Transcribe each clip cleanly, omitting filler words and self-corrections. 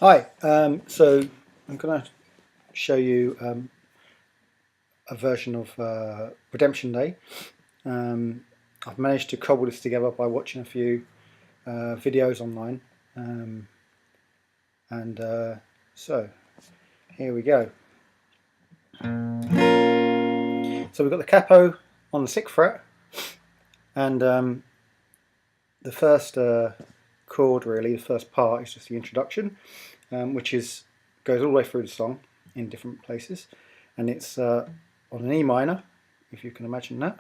Hi, so I'm going to show you a version of Redemption Day. I've managed to cobble this together by watching a few videos online, and so here we go. So we've got the capo on the 6th fret, and the first chord, really, the first part is just the introduction, which goes all the way through the song in different places, and it's on an E minor, if you can imagine that,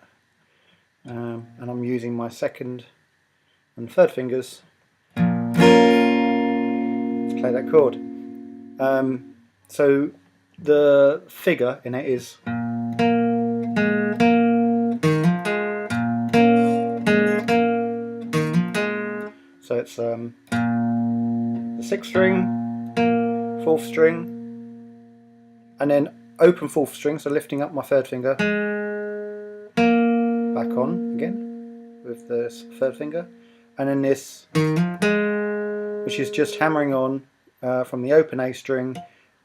and I'm using my second and third fingers to play that chord. So the figure in it is so it's the 6th string, 4th string, and then open 4th string, so lifting up my third finger, back on again with the third finger, and then this, which is just hammering on from the open A string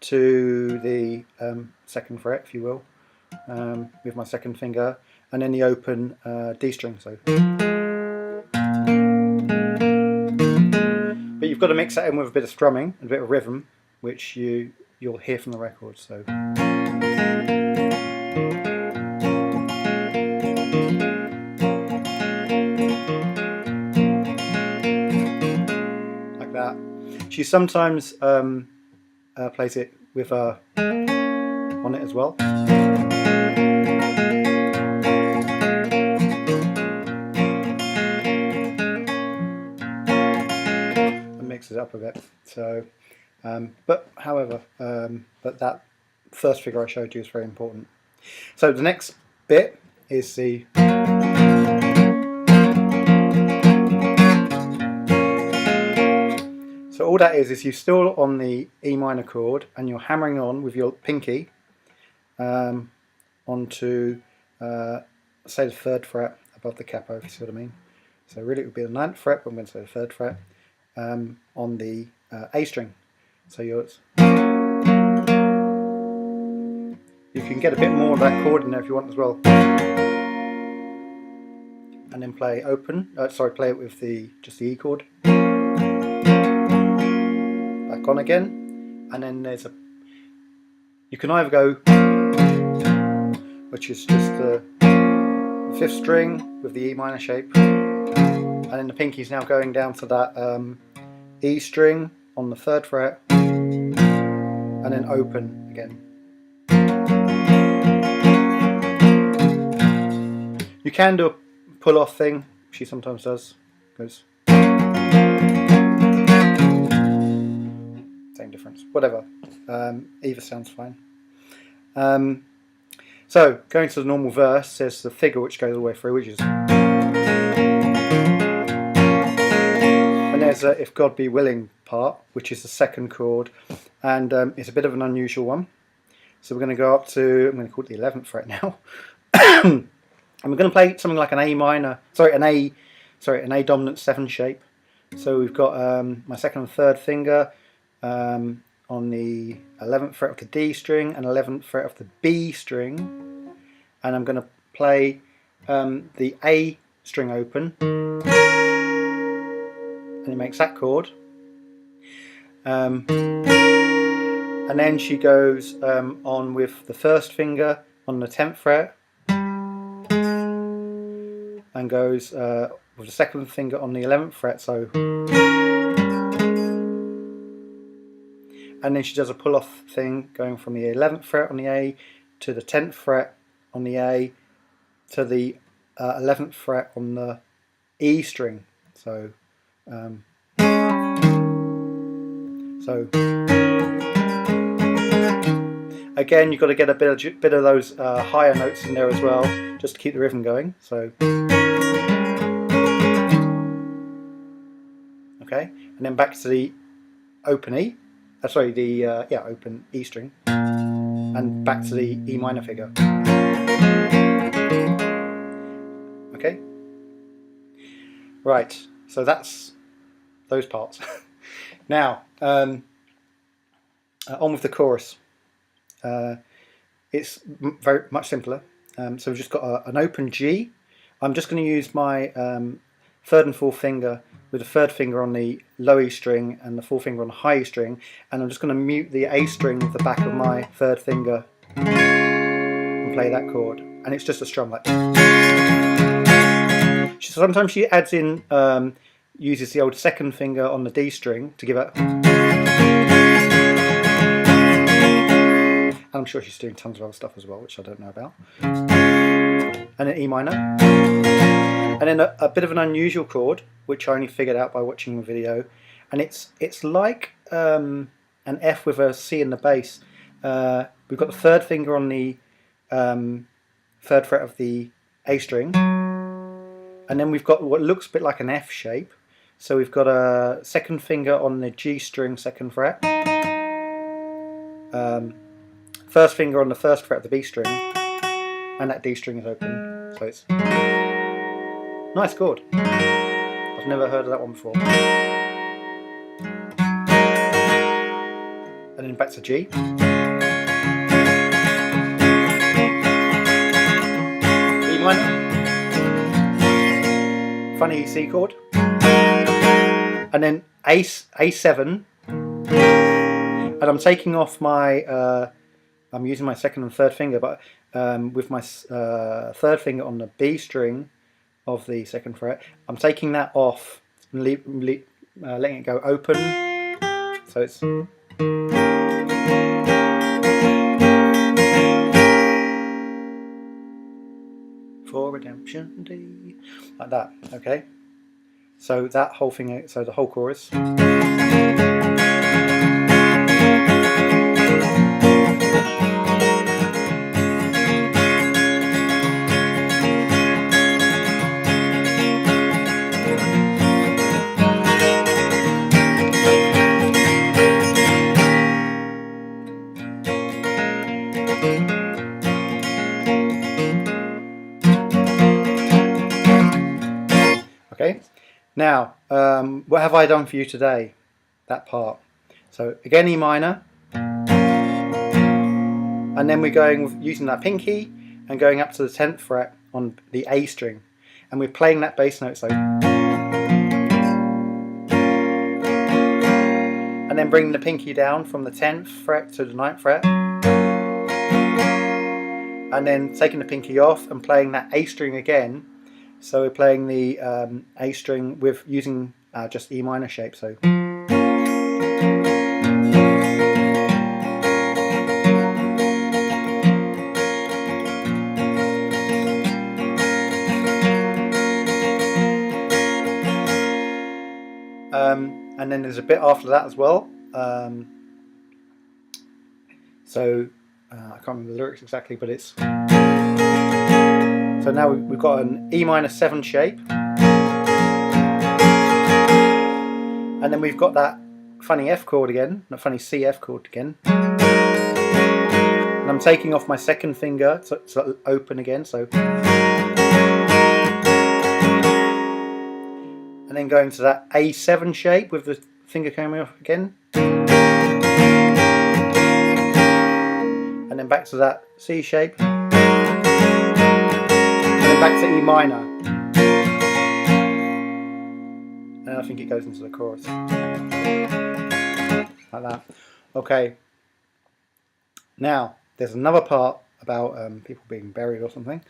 to the 2nd fret, if you will, with my second finger, and then the open D string. So, but you've got to mix that in with a bit of strumming and a bit of rhythm, which you'll hear from the record. So. Like that. She sometimes plays it with on it as well. And mixes it up a bit. So, but that first figure I showed you is very important. So the next bit is the So all that is you're still on the E minor chord and you're hammering on with your pinky onto say the 3rd fret above the capo, if you see what I mean. So really it would be the 9th fret, but I'm going to say the 3rd fret on the A string. So you can get a bit more of that chord in there if you want as well. And then play open, play it with just the E chord. Back on again, and then you can either go, which is just the 5th string with the E minor shape, and then the pinky's now going down to that E string on the 3rd fret, and then open again. You can do a pull-off thing, she sometimes does, goes same difference, whatever, either sounds fine. So going to the normal verse, there's the figure which goes all the way through, which is, and there's a If God Be Willing part, which is the 2nd chord, and it's a bit of an unusual one. So we're going to go up to, I'm going to call it the 11th fret now, and we're going to play something like an A dominant 7 shape. So we've got my 2nd and 3rd finger on the 11th fret of the D string and 11th fret of the B string, and I'm going to play the A string open, and it makes that chord, and then she goes on with the 1st finger on the 10th fret and goes with the 2nd finger on the 11th fret, so, and then she does a pull-off thing going from the 11th fret on the A to the 10th fret on the A to the 11th fret on the E string. So, again, you've got to get a bit of those higher notes in there as well, just to keep the rhythm going. So, okay, and then back to the open E. Open E string, and back to the E minor figure. Okay, right. So that's those parts. Now, On with the chorus. It's very much simpler. So we've just got an open G. I'm just going to use my third and fourth finger with the third finger on the low E string and the fourth finger on the high E string, and I'm just going to mute the A string with the back of my third finger and play that chord. And it's just a strum like. Sometimes she adds in, uses the old second finger on the D string to give it. And I'm sure she's doing tons of other stuff as well, which I don't know about. And then E minor. And then a bit of an unusual chord, which I only figured out by watching the video. And it's like an F with a C in the bass. We've got the third finger on the third fret of the A string. And then we've got what looks a bit like an F shape. So we've got a second finger on the G string, second fret. First finger on the first fret of the B string. And that D string is open. So it's nice chord. I've never heard of that one before. And then back to G. E minor. Funny C chord. And then A7. And I'm taking off my, I'm using my second and third finger, but with my third finger on the B string of the second fret, I'm taking that off and letting it go open. So it's for redemption day, like that. Okay. So that whole thing, so the whole chorus. Okay, now what have I done for you today? That part. So again, E minor, and then we're going with using that pinky and going up to the 10th fret on the A string, and we're playing that bass note. So, and then bringing the pinky down from the 10th fret to the 9th fret, and then taking the pinky off and playing that A string again. So we're playing the A string with using just E minor shape. So and then there's a bit after that as well. I can't remember the lyrics exactly, but it's. So now we've got an E minor 7 shape, and then we've got that funny F chord again, that funny C F chord again, and I'm taking off my second finger to open again, so, and then going to that A7 shape with the finger coming off again, and then back to that C shape, back to E minor, and I think it goes into the chorus like that. Okay, now there's another part about people being buried or something,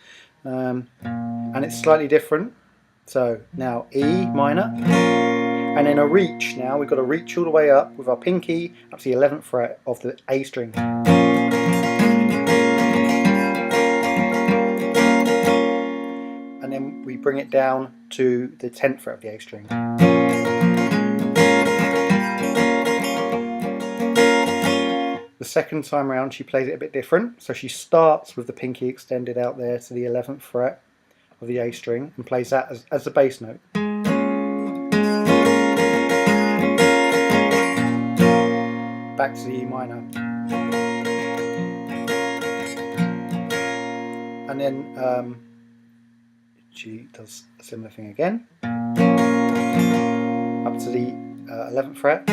and it's slightly different. So now E minor, and then a reach. Now we've got to reach all the way up with our pinky up to the 11th fret of the A string. And then we bring it down to the 10th fret of the A string. The second time around she plays it a bit different, so she starts with the pinky extended out there to the 11th fret of the A string and plays that as the bass note. Back to the E minor. And then she does a similar thing again, up to the 11th fret,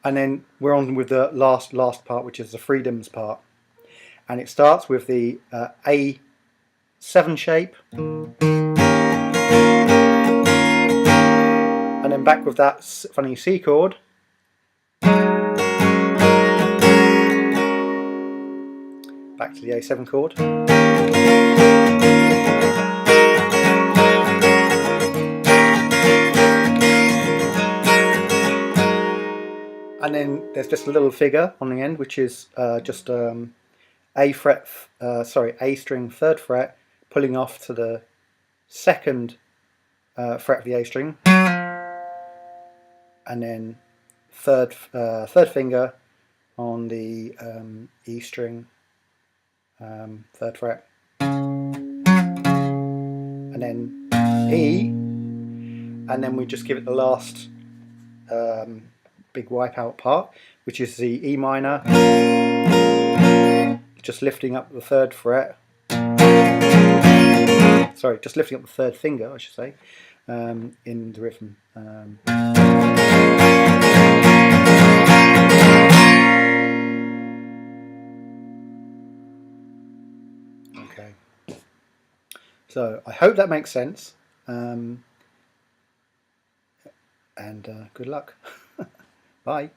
And then we're on with the last part, which is the freedoms part, and it starts with the A7 shape, and then back with that funny C chord, back to the A7 chord, and then there's just a little figure on the end, which is just A string 3rd fret, pulling off to the 2nd fret of the A string, and then third finger on the E string, 3rd fret, and then E, and then we just give it the last big wipeout part, which is the E minor, just lifting up the 3rd fret, sorry, just lifting up the 3rd finger, I should say, in the rhythm. Okay, so I hope that makes sense, and good luck. Bye.